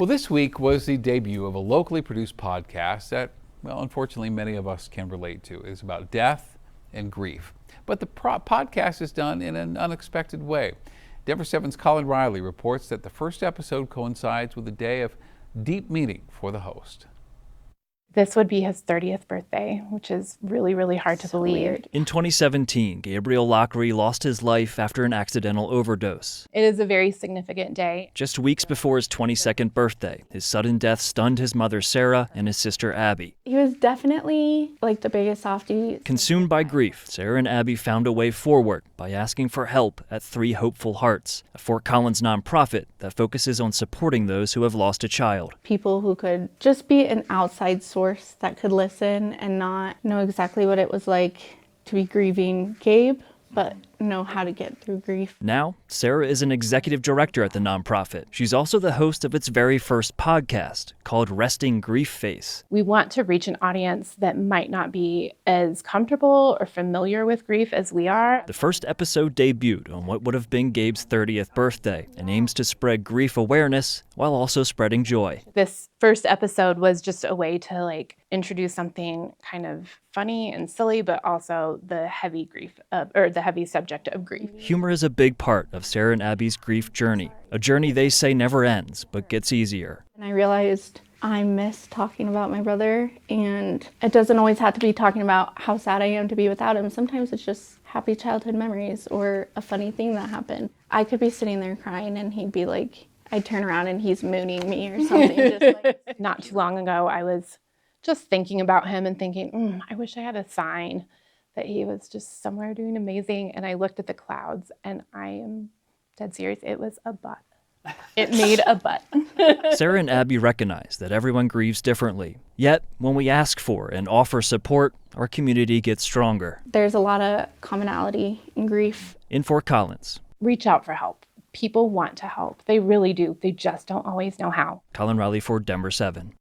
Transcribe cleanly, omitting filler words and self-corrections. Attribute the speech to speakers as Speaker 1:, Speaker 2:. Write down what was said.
Speaker 1: Well, this week was the debut of a locally produced podcast that, well, unfortunately, many of us can relate to. It's about death and grief. But the podcast is done in an unexpected way. Denver 7's Colin Riley reports that the first episode coincides with a day of deep meaning for the host.
Speaker 2: This would be his 30th birthday, which is really, really hard to believe.
Speaker 3: Weird. In 2017, Gabriel Lockery lost his life after an accidental overdose.
Speaker 2: It is a very significant day.
Speaker 3: Just weeks before his 22nd birthday, his sudden death stunned his mother, Sarah, and his sister, Abby.
Speaker 4: He was definitely like the biggest softie.
Speaker 3: Consumed by grief, Sarah and Abby found a way forward by asking for help at Three Hopeful Hearts, a Fort Collins nonprofit that focuses on supporting those who have lost a child.
Speaker 4: People who could just be an outside source that could listen and not know exactly what it was like to be grieving Gabe, but know how to get through grief.
Speaker 3: Now, Sarah is an executive director at the nonprofit. She's also the host of its very first podcast called Resting Grief Face.
Speaker 2: We want to reach an audience that might not be as comfortable or familiar with grief as we are.
Speaker 3: The first episode debuted on what would have been Gabe's 30th birthday and aims to spread grief awareness while also spreading joy.
Speaker 2: This first episode was just a way to introduce something kind of funny and silly, but also the heavy grief or the heavy subject of grief.
Speaker 3: Humor is a big part of Sarah and Abby's grief journey, a journey they say never ends, but gets easier.
Speaker 4: And I realized I miss talking about my brother, and it doesn't always have to be talking about how sad I am to be without him. Sometimes it's just happy childhood memories or a funny thing that happened. I could be sitting there crying and he'd be like, I'd turn around and he's mooning me or something.
Speaker 2: Not too long ago, I was just thinking about him and thinking, I wish I had a sign that he was just somewhere doing amazing. And I looked at the clouds and I am dead serious. It was a butt. It made a butt.
Speaker 3: Sarah and Abby recognize that everyone grieves differently. Yet, when we ask for and offer support, our community gets stronger.
Speaker 4: There's a lot of commonality in grief.
Speaker 3: In Fort Collins.
Speaker 2: Reach out for help. People want to help. They really do. They just don't always know how.
Speaker 3: Colin Riley for Denver 7.